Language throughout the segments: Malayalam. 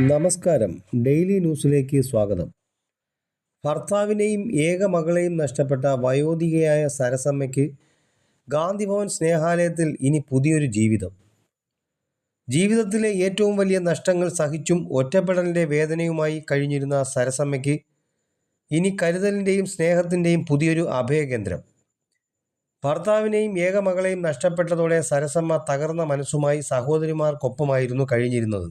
നമസ്കാരം. ഡെയിലി ന്യൂസിലേക്ക് സ്വാഗതം. ഭർത്താവിനെയും ഏക മകളെയും നഷ്ടപ്പെട്ട വയോധികയായ സരസമ്മയ്ക്ക് ഗാന്ധിഭവൻ സ്നേഹാലയത്തിൽ ഇനി പുതിയൊരു ജീവിതം. ജീവിതത്തിലെ ഏറ്റവും വലിയ നഷ്ടങ്ങൾ സഹിച്ചും ഒറ്റപ്പെടലിൻ്റെ വേദനയുമായി കഴിഞ്ഞിരുന്ന സരസമ്മയ്ക്ക് ഇനി കരുതലിൻ്റെയും സ്നേഹത്തിൻ്റെയും പുതിയൊരു അഭയകേന്ദ്രം. ഭർത്താവിനെയും ഏക മകളെയും നഷ്ടപ്പെട്ടതോടെ സരസമ്മ തകർന്ന മനസ്സുമായി സഹോദരിമാർക്കൊപ്പമായിരുന്നു കഴിഞ്ഞിരുന്നത്.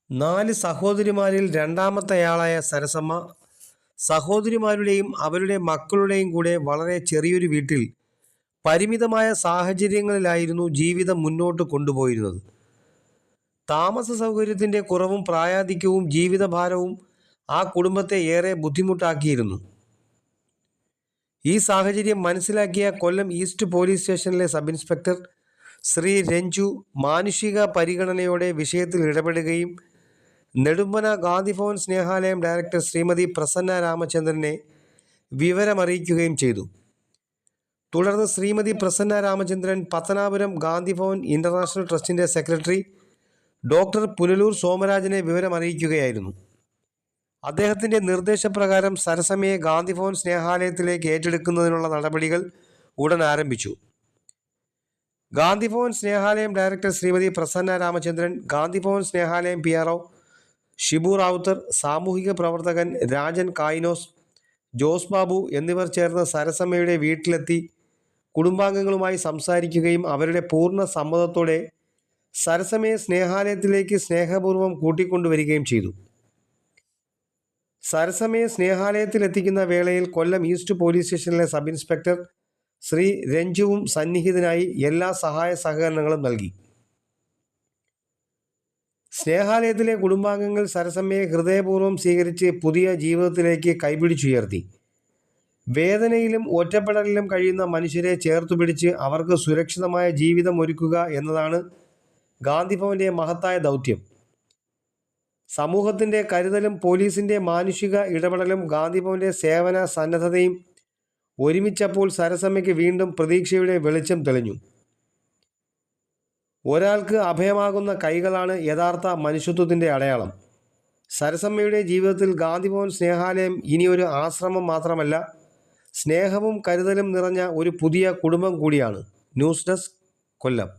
4 സഹോദരിമാരിൽ രണ്ടാമത്തെയാളായ സരസമ്മ സഹോദരിമാരുടെയും അവരുടെ മക്കളുടെയും കൂടെ വളരെ ചെറിയൊരു വീട്ടിൽ പരിമിതമായ സാഹചര്യങ്ങളിലായിരുന്നു ജീവിതം മുന്നോട്ട് കൊണ്ടുപോയിരുന്നത്. താമസ സൗകര്യത്തിൻ്റെ കുറവും പ്രായാധിക്യവും ജീവിതഭാരവും ആ കുടുംബത്തെ ഏറെ ബുദ്ധിമുട്ടാക്കിയിരുന്നു. ഈ സാഹചര്യം മനസ്സിലാക്കിയ കൊല്ലം ഈസ്റ്റ് പോലീസ് സ്റ്റേഷനിലെ സബ് ഇൻസ്പെക്ടർ ശ്രീ രഞ്ജു മാനുഷിക പരിഗണനയോടെ വിഷയത്തിൽ ഇടപെടുകയും നെടുമ്പന ഗാന്ധിഭവൻ സ്നേഹാലയം ഡയറക്ടർ ശ്രീമതി പ്രസന്ന രാമചന്ദ്രനെ വിവരമറിയിക്കുകയും ചെയ്തു. തുടർന്ന് ശ്രീമതി പ്രസന്ന രാമചന്ദ്രൻ പത്തനാപുരം ഗാന്ധിഭവൻ ഇൻ്റർനാഷണൽ ട്രസ്റ്റിൻ്റെ സെക്രട്ടറി ഡോക്ടർ പുനലൂർ സോമരാജനെ വിവരമറിയിക്കുകയായിരുന്നു. അദ്ദേഹത്തിൻ്റെ നിർദ്ദേശപ്രകാരം സരസമ്മയെ ഗാന്ധിഭവൻ സ്നേഹാലയത്തിലേക്ക് ഏറ്റെടുക്കുന്നതിനുള്ള നടപടികൾ ഉടൻ ആരംഭിച്ചു. ഗാന്ധിഭവൻ സ്നേഹാലയം ഡയറക്ടർ ശ്രീമതി പ്രസന്ന രാമചന്ദ്രൻ, ഗാന്ധിഭവൻ സ്നേഹാലയം PRO ഷിബു റാവുത്തർ, സാമൂഹിക പ്രവർത്തകൻ രാജൻ കായിനോസ്, ജോസ് ബാബു എന്നിവർ ചേർന്ന് സരസമ്മയുടെ വീട്ടിലെത്തി കുടുംബാംഗങ്ങളുമായി സംസാരിക്കുകയും അവരുടെ പൂർണ്ണ സമ്മതത്തോടെ സരസമ്മയെ സ്നേഹാലയത്തിലേക്ക് സ്നേഹപൂർവ്വം കൂട്ടിക്കൊണ്ടുവരികയും ചെയ്തു. സരസമ്മയെ സ്നേഹാലയത്തിലെത്തിക്കുന്ന വേളയിൽ കൊല്ലം ഈസ്റ്റ് പോലീസ് സ്റ്റേഷനിലെ സബ് ഇൻസ്പെക്ടർ ശ്രീ രഞ്ജുവും സന്നിഹിതനായി എല്ലാ സഹായ സഹകരണങ്ങളും നൽകി. സ്നേഹാലയത്തിലെ കുടുംബാംഗങ്ങൾ സരസമ്മയെ ഹൃദയപൂർവ്വം സ്വീകരിച്ച് പുതിയ ജീവിതത്തിലേക്ക് കൈപിടിച്ചുയർത്തി. വേദനയിലും ഒറ്റപ്പെടലിലും കഴിയുന്ന മനുഷ്യരെ ചേർത്തുപിടിച്ച് അവർക്ക് സുരക്ഷിതമായ ജീവിതം ഒരുക്കുക എന്നതാണ് ഗാന്ധിഭവൻ്റെ മഹത്തായ ദൗത്യം. സമൂഹത്തിൻ്റെ കരുതലും പോലീസിൻ്റെ മാനുഷിക ഇടപെടലും ഗാന്ധിഭവൻ്റെ സേവന സന്നദ്ധതയും ഒരുമിച്ചപ്പോൾ സരസമ്മയ്ക്ക് വീണ്ടും പ്രതീക്ഷയുടെ വെളിച്ചം തെളിഞ്ഞു. ഒരാൾക്ക് അഭയമാകുന്ന കൈകളാണ് യഥാർത്ഥ മനുഷ്യത്വത്തിൻ്റെ അടയാളം. സരസമ്മയുടെ ജീവിതത്തിൽ ഗാന്ധിഭവൻ സ്നേഹാലയം ഇനിയൊരു ആശ്രമം മാത്രമല്ല, സ്നേഹവും കരുതലും നിറഞ്ഞ ഒരു പുതിയ കുടുംബം കൂടിയാണ്. ന്യൂസ് ഡെസ്ക്, കൊല്ലം.